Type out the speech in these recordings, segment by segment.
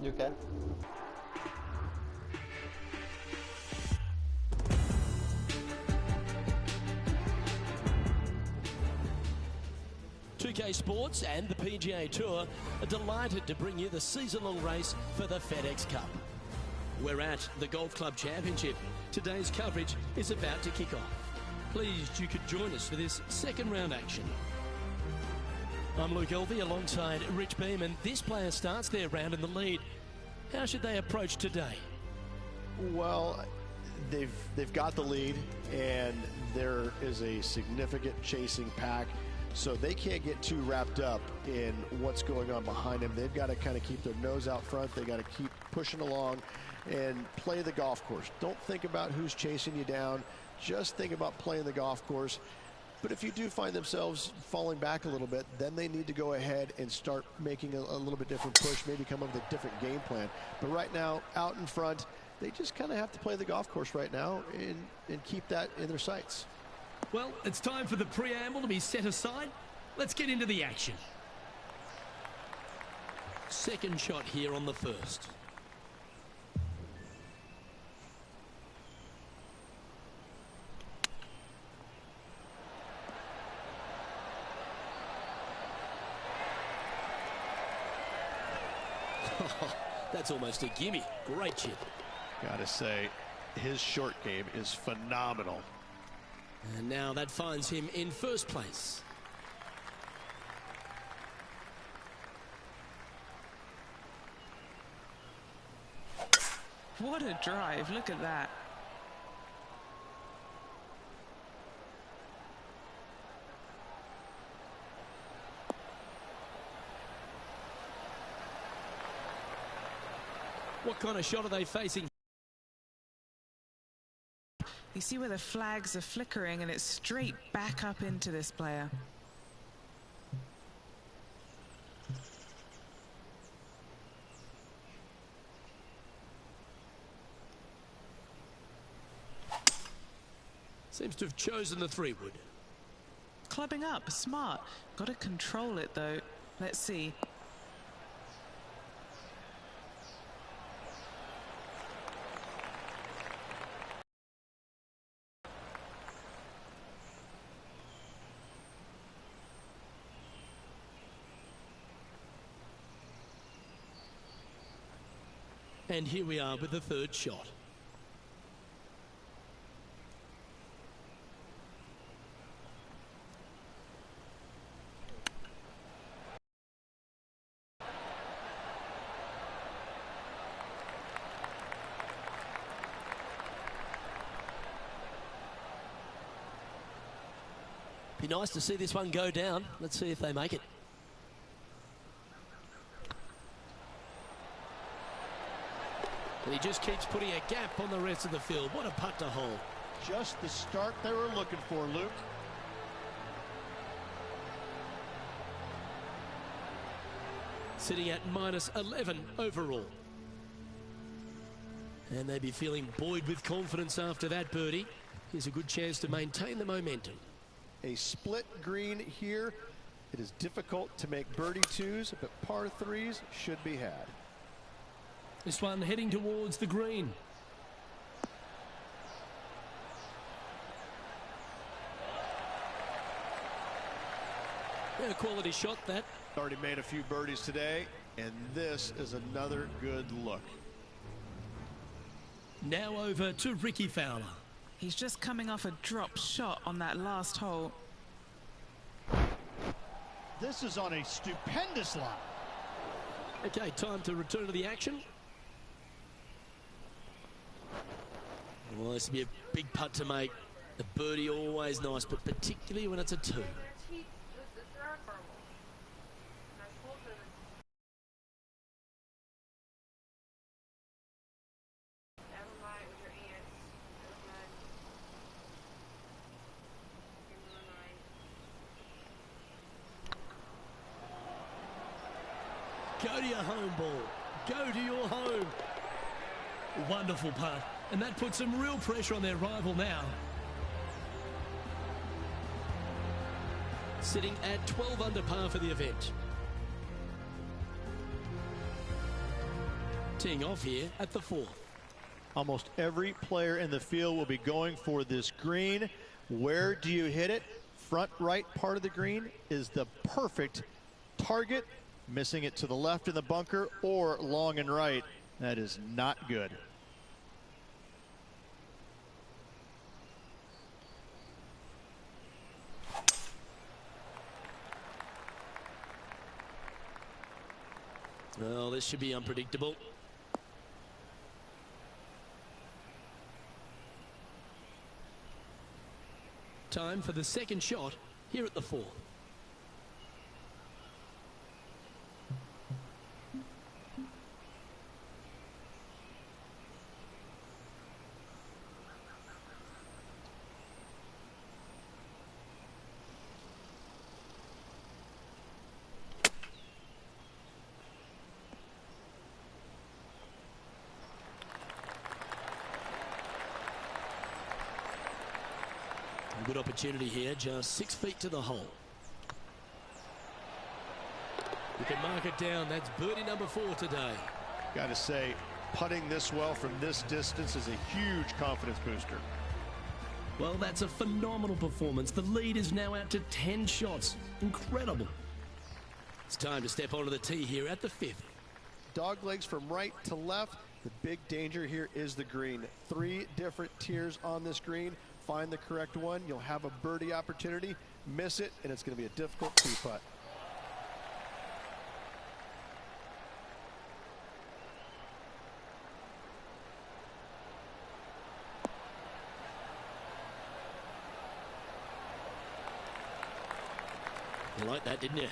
You can. .2K Sports and the PGA Tour are delighted to bring you the season-long race for the FedEx Cup. We're at the Golf Club Championship. Today's coverage is about to kick off. Pleased you could join us for this second round action. I'm Luke Elvey alongside Rich Beam, and this player starts their round in the lead. How should they approach today? Well, they've got the lead, and there is a significant chasing pack, so they can't get too wrapped up in what's going on behind them. They've got to kind of keep their nose out front. They got to keep pushing along and play the golf course. Don't think about who's chasing you down. Just think about playing the golf course. But if you do find themselves falling back a little bit, then they need to go ahead and start making a little bit different push, maybe come up with a different game plan. But right now, out in front, they just kind of have to play the golf course right now and keep that in their sights. Well, it's time for the preamble to be set aside. Let's get into the action. Second shot here on the first. That's almost a gimme. Great chip. Gotta say, his short game is phenomenal. And now that finds him in first place. What a drive. Look at that. What kind of shot are they facing? You see where the flags are flickering, and it's straight back up into this player. Seems to have chosen the 3-wood. Clubbing up, smart. Got to control it though. Let's see. And here we are with the third shot. Be nice to see this one go down. Let's see if they make it. And he just keeps putting a gap on the rest of the field. What a putt to hold. Just the start they were looking for, Luke. Sitting at -11 overall. And they'd be feeling buoyed with confidence after that birdie. Here's a good chance to maintain the momentum. A split green here. It is difficult to make birdie twos, but par threes should be had. This one heading towards the green. Yeah, quality shot that. Already made a few birdies today, and this is another good look. Now over to Ricky Fowler. He's just coming off a drop shot on that last hole. This is on a stupendous line. Okay, time to return to the action. Well, this will be a big putt to make. The birdie always nice, but particularly when it's a 2. Go to your home ball. Go to your home. Wonderful putt. And that puts some real pressure on their rival now. Sitting at 12 under par for the event. teeing off here at the 4th. Almost every player in the field will be going for this green. Where do you hit it? Front right part of the green is the perfect target. Missing it to the left in the bunker or long and right, that is not good. Well, this should be unpredictable. Time for the second shot here at the 4th. Good opportunity here, just 6 feet to the hole. You can mark it down. That's birdie number 4 today. Got to say, putting this well from this distance is a huge confidence booster. Well, that's a phenomenal performance. The lead is now out to 10 shots. Incredible. It's time to step onto the tee here at the 5th. Dog legs from right to left. The big danger here is the green. 3 different tiers on this green. Find the correct one. You'll have a birdie opportunity. Miss it, and it's going to be a difficult 2-putt. You like that, didn't you?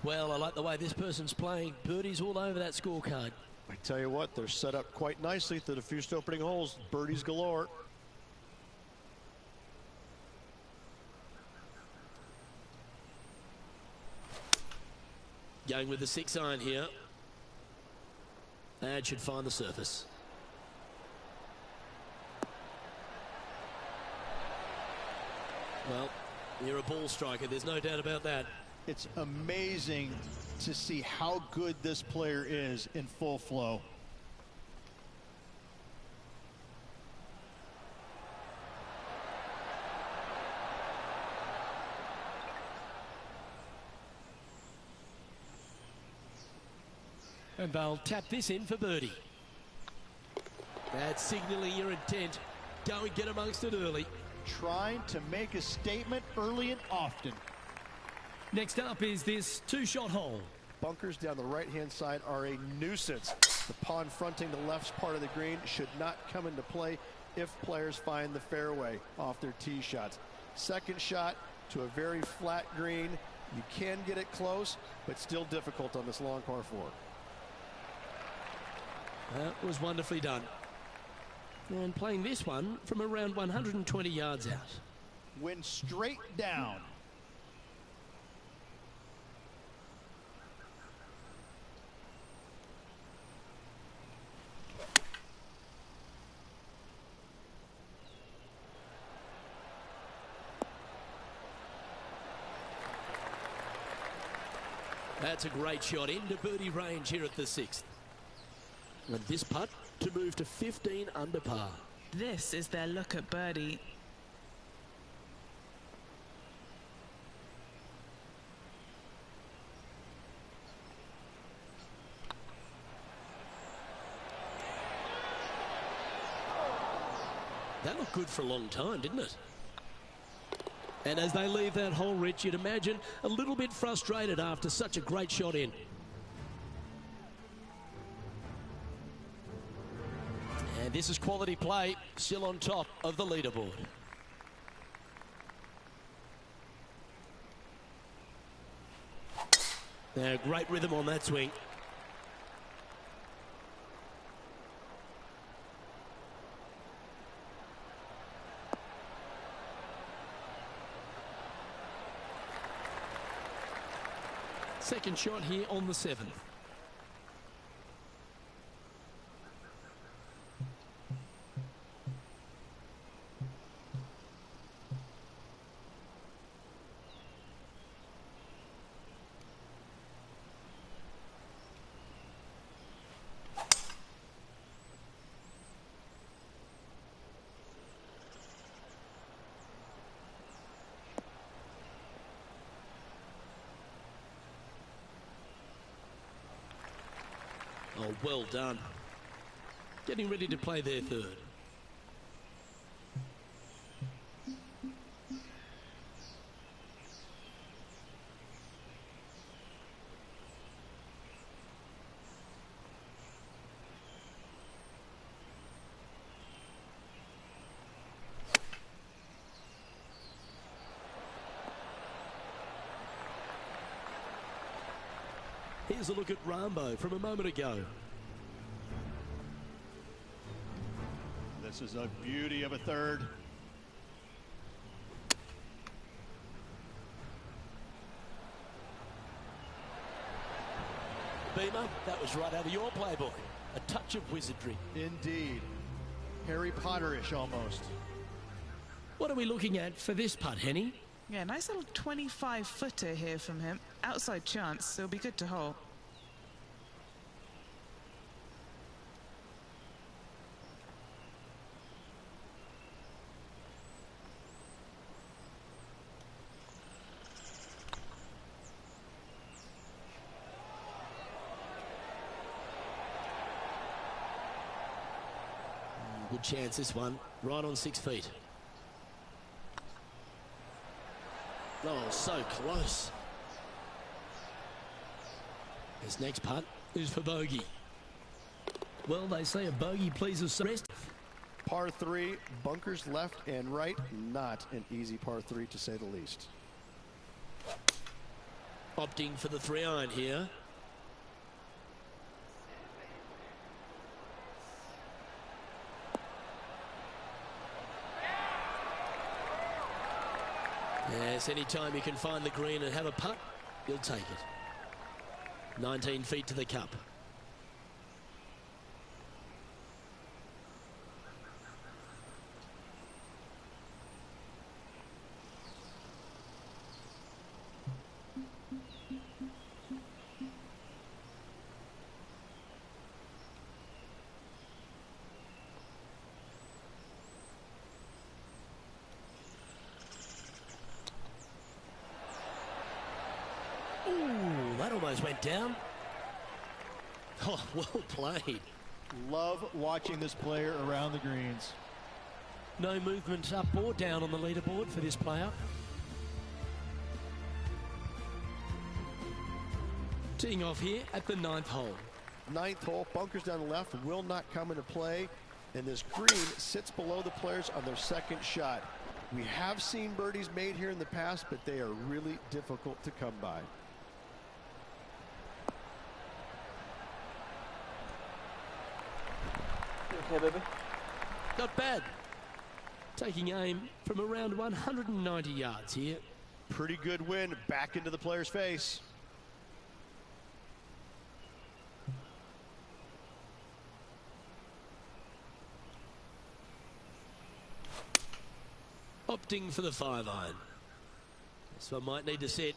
Well, I like the way this person's playing. Birdies all over that scorecard. I tell you what, they're set up quite nicely through the first opening holes. Birdies galore. Going with the 6-iron here. That should find the surface. Well, you're a ball striker. There's no doubt about that. It's amazing to see how good this player is in full flow. And they'll tap this in for birdie. That's signaling your intent. Go and get amongst it early. Trying to make a statement early and often. Next up is this 2-shot hole. Bunkers down the right-hand side are a nuisance. The pond fronting the left part of the green should not come into play if players find the fairway off their tee shots. Second shot to a very flat green. You can get it close, but still difficult on this long par 4. That was wonderfully done. And playing this one from around 120 yards out. Went straight down. That's a great shot into birdie range here at the 6th. And this putt to move to 15 under par. This is their look at birdie. That looked good for a long time, didn't it? And as they leave that hole, Rich, you'd imagine a little bit frustrated after such a great shot in. And this is quality play, still on top of the leaderboard. Great rhythm on that swing. Second shot here on the 7th. Oh, well done. Getting ready to play their third. Here's a look at Rambo from a moment ago. This is a beauty of a third. Beamer, that was right out of your playbook. A touch of wizardry. Indeed. Harry Potter-ish almost. What are we looking at for this putt, Henny? Yeah, nice little 25-footer here from him. Outside chance, so it'll be good to hole. Good chance this one, right on 6 feet. Oh, so close. His next putt is for bogey. Well, they say a bogey pleases some rest. Par 3, bunkers left and right. Not an easy par 3 to say the least. Opting for the 3-iron here. Yes, anytime you can find the green and have a putt, you'll take it. 19 feet to the cup. That almost went down. Oh, well played. Love watching this player around the greens. No movement up or down on the leaderboard for this player. Teeing off here at the 9th hole. 9th hole, bunkers down the left will not come into play, and this green sits below the players on their second shot. We have seen birdies made here in the past, but they are really difficult to come by. Okay, baby. Not bad. Taking aim from around 190 yards here. Pretty good win back into the player's face. Opting for the 5-iron. This one might need to sit.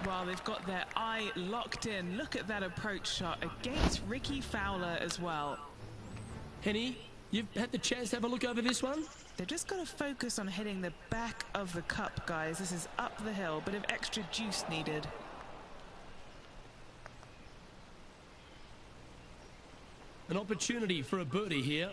Well, they've got their eye locked in. Look at that approach shot against Ricky Fowler as well. Henny, you've had the chance to have a look over this one? They've just got to focus on hitting the back of the cup, guys. This is up the hill, bit of extra juice needed. An opportunity for a birdie here.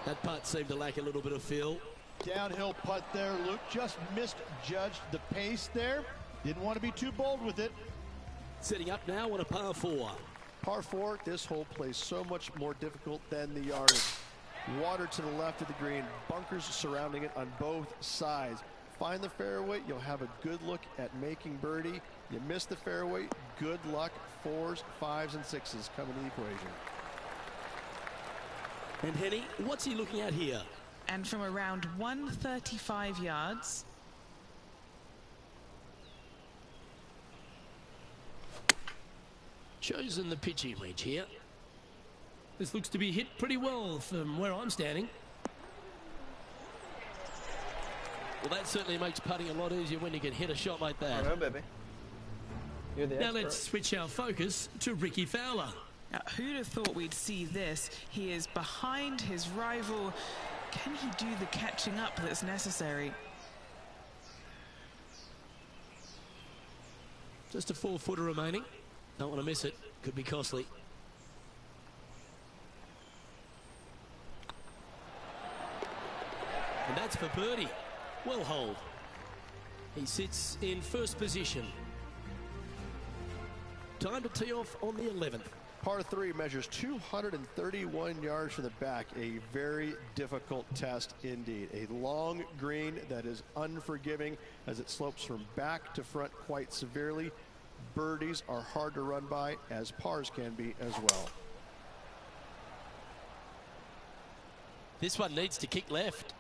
That putt seemed to lack a little bit of feel. Downhill putt there. Luke just misjudged the pace there. Didn't want to be too bold with it. Setting up now on a par 4. Par 4, this hole plays so much more difficult than the yardage. Water to the left of the green, bunkers surrounding it on both sides. Find the fairway, you'll have a good look at making birdie. You miss the fairway, good luck. 4s, 5s, and 6s come into the equation. And Henny, what's he looking at here? And from around 135 yards. Chosen the pitching wedge here. This looks to be hit pretty well from where I'm standing. Well, that certainly makes putting a lot easier when you can hit a shot like that. I know, baby. You're the Now expert. let's switch our focus to Ricky Fowler. Now, who'd have thought we'd see this? He is behind his rival. Can he do the catching up that's necessary? Just a 4-footer remaining. Don't want to miss it. Could be costly. And that's for birdie. Well holed. He sits in first position. Time to tee off on the 11th. Par 3 measures 231 yards for the back. A very difficult test indeed. A long green that is unforgiving as it slopes from back to front quite severely. Birdies are hard to run by, as pars can be as well. This one needs to kick left.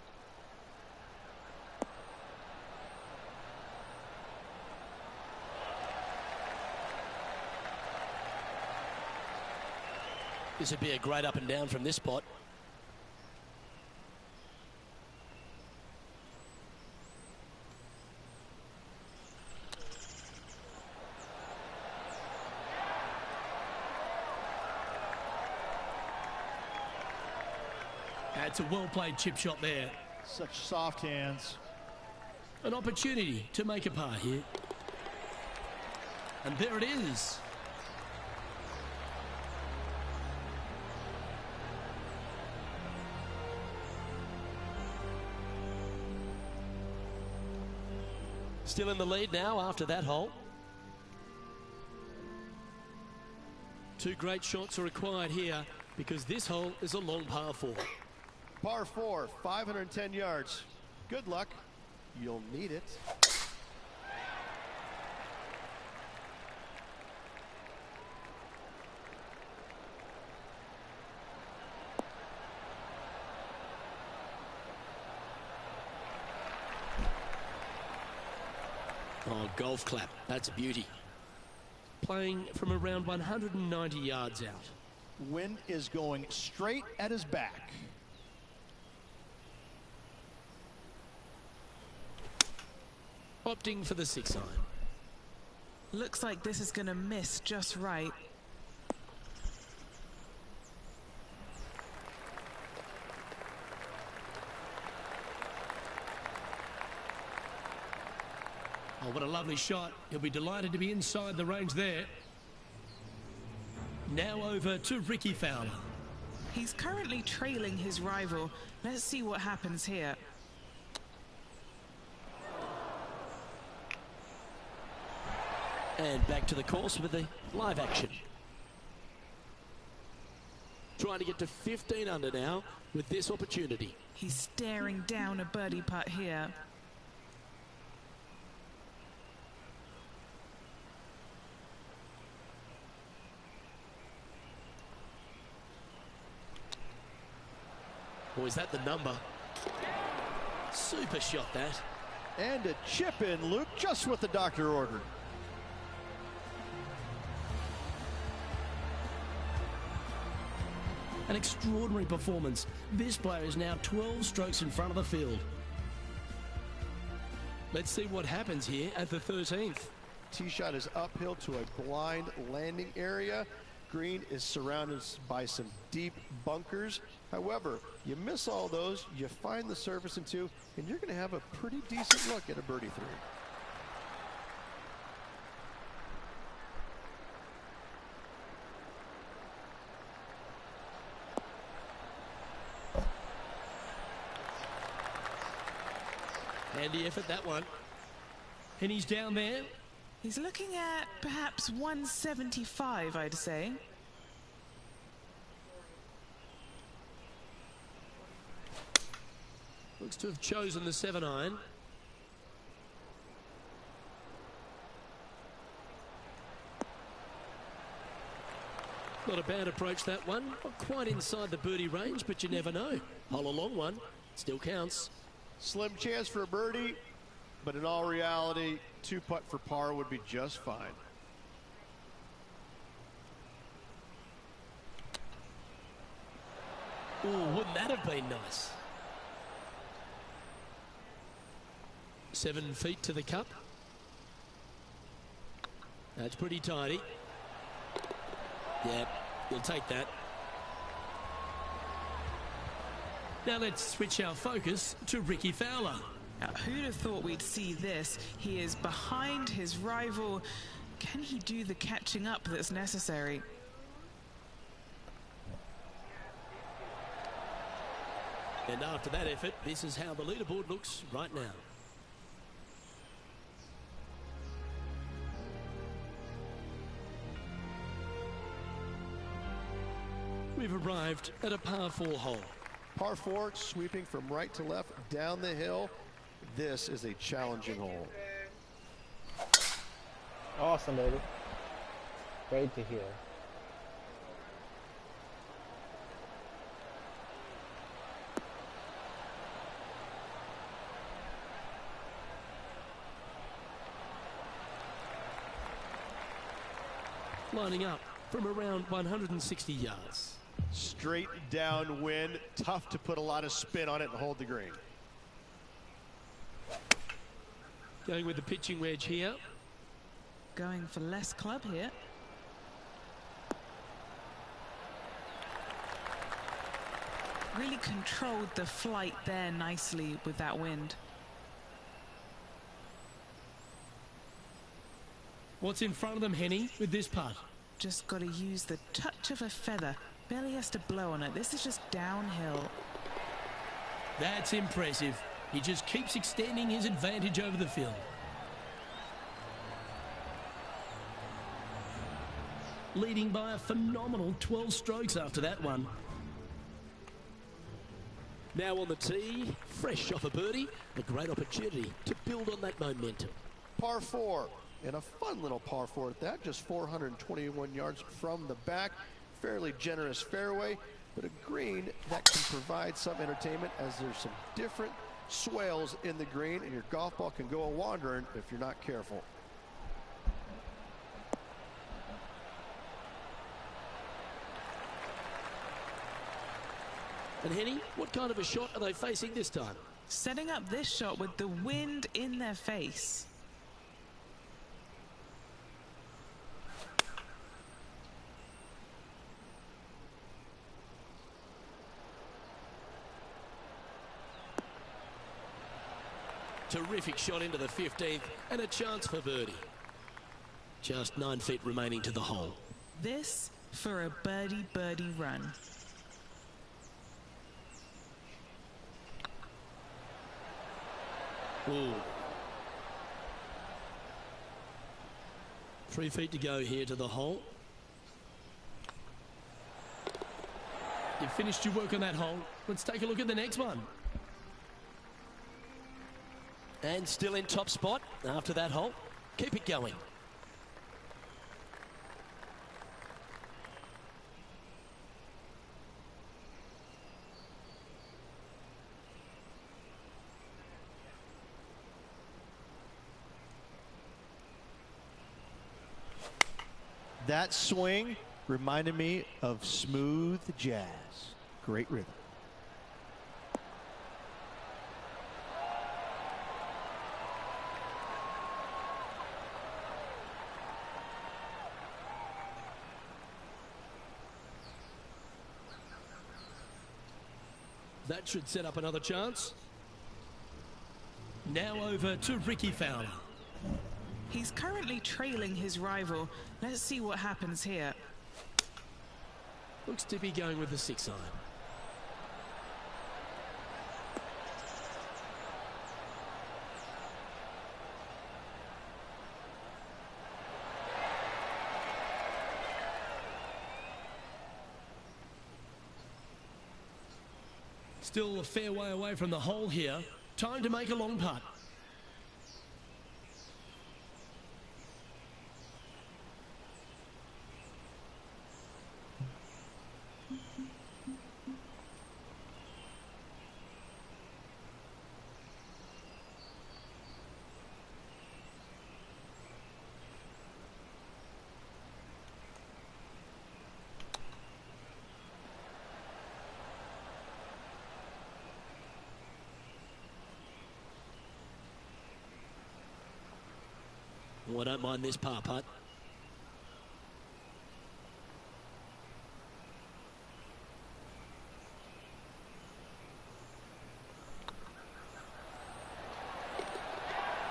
This would be a great up and down from this spot. That's a well-played chip shot there. Such soft hands. An opportunity to make a par here. And there it is. Still in the lead now after that hole. Two great shots are required here because this hole is a long par 4. Par 4, 510 yards. Good luck. You'll need it. Oh, golf clap. That's a beauty. Playing from around 190 yards out. Wind is going straight at his back. Opting for the 6-iron. Looks like this is going to miss just right. Oh, what a lovely shot. He'll be delighted to be inside the range there. Now over to Ricky Fowler. He's currently trailing his rival. Let's see what happens here. And back to the course with the live action. Trying to get to 15 under now with this opportunity. He's staring down a birdie putt here. Or is that the number? Super shot, that. And a chip in, Luke, just what the doctor ordered. An extraordinary performance. This player is now 12 strokes in front of the field. Let's see what happens here at the 13th. Tee shot is uphill to a blind landing area. Green is surrounded by some deep bunkers. However, you miss all those, you find the surface in 2, and you're going to have a pretty decent look at a birdie 3. Handy effort, that one. And he's down there. He's looking at perhaps 175, I'd say. Looks to have chosen the 7-iron. Not a bad approach, that one. Not quite inside the birdie range, but you never know. Hole a long one. Still counts. Slim chance for a birdie, but in all reality, 2-putt for par would be just fine. Ooh, wouldn't that have been nice? 7 feet to the cup. That's pretty tidy. Yeah, you'll take that. Now let's switch our focus to Ricky Fowler. Now, who'd have thought we'd see this? He is behind his rival. Can he do the catching up that's necessary? And after that effort, this is how the leaderboard looks right now. We've arrived at a par 4 hole. Par 4, sweeping from right to left down the hill. This is a challenging hole. Awesome, baby. Great to hear. Lining up from around 160 yards. Straight downwind, tough to put a lot of spin on it and hold the green. Going with the pitching wedge here. Going for less club here. Really controlled the flight there nicely with that wind. What's in front of them, Henny, with this putt? Just got to use the touch of a feather. Barely has to blow on it. This is just downhill. That's impressive. He just keeps extending his advantage over the field. Leading by a phenomenal 12 strokes after that one. Now on the tee, fresh off a birdie, a great opportunity to build on that momentum. Par 4, and a fun little par 4 at that, just 421 yards from the back. Fairly generous fairway, but a green that can provide some entertainment as there's some different swales in the green, and your golf ball can go a-wandering if you're not careful. And Henny, what kind of a shot are they facing this time? Setting up this shot with the wind in their face. Terrific shot into the 15th and a chance for birdie. Just 9 feet remaining to the hole. This for a birdie run. Ooh. 3 feet to go here to the hole. You've finished your work on that hole. Let's take a look at the next one. And still in top spot after that hole. Keep it going. That swing reminded me of smooth jazz. Great rhythm. That should set up another chance. Now over to Ricky Fowler. He's currently trailing his rival. Let's see what happens here. Looks to be going with the 6-iron. Still a fair way away from the hole here. Time to make a long putt. Oh, I don't mind this par putt.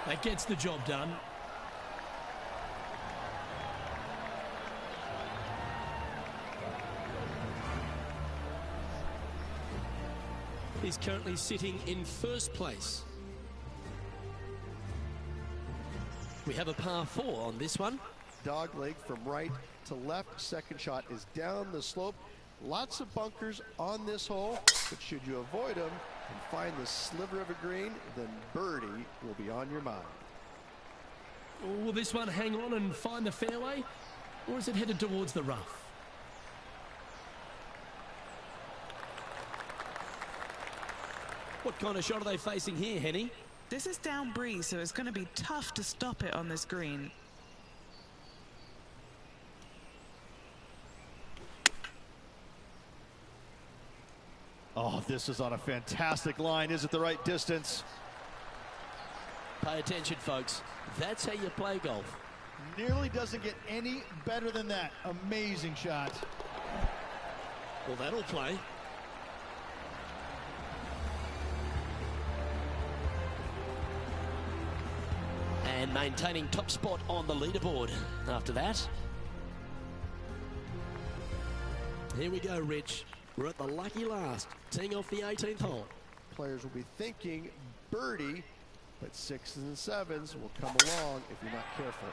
That gets the job done. He's currently sitting in first place. We have a par 4 on this one. Dog leg from right to left. Second shot is down the slope. Lots of bunkers on this hole, but should you avoid them and find the sliver of a green, then birdie will be on your mind. Will this one hang on and find the fairway, or is it headed towards the rough? What kind of shot are they facing here, Henny? This is down breeze, so it's going to be tough to stop it on this green. Oh, this is on a fantastic line. Is it the right distance? Pay attention, folks. That's how you play golf. Nearly doesn't get any better than that. Amazing shot. Well, that'll play. And maintaining top spot on the leaderboard after that. Here we go, Rich. We're at the lucky last, teeing off the 18th hole. Players will be thinking birdie, but 6s and 7s will come along if you're not careful.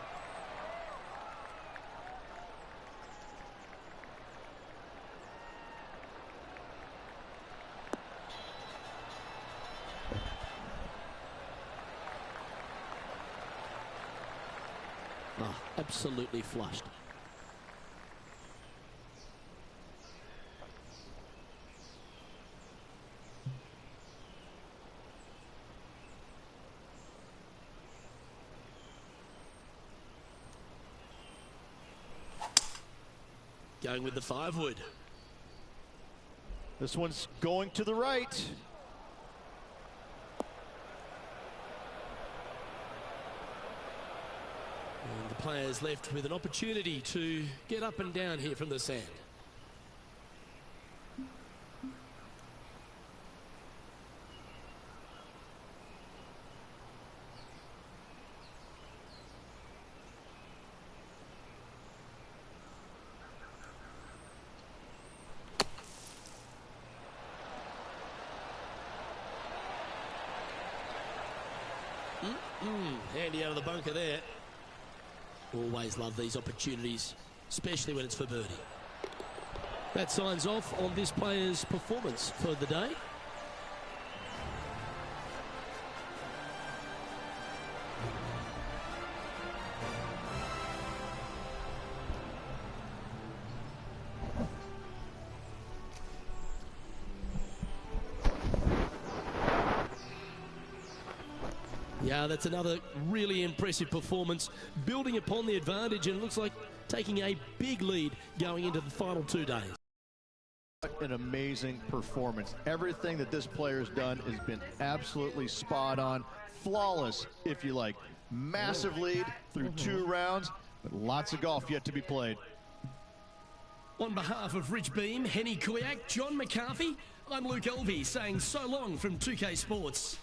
Oh, absolutely flushed. Going with the 5-wood. This one's going to the right. And the players left with an opportunity to get up and down here from the sand. Handy out of the bunker there. Always love these opportunities, especially when it's for birdie. That signs off on this player's performance for the day. Yeah, that's another really impressive performance, building upon the advantage, and it looks like taking a big lead going into the final 2 days. What an amazing performance. Everything that this player has done has been absolutely spot on, flawless, if you like. Massive lead through 2 rounds, but lots of golf yet to be played. On behalf of Rich Beam, Henny Kuyak, John McCarthy, I'm Luke Elvey saying so long from 2K Sports.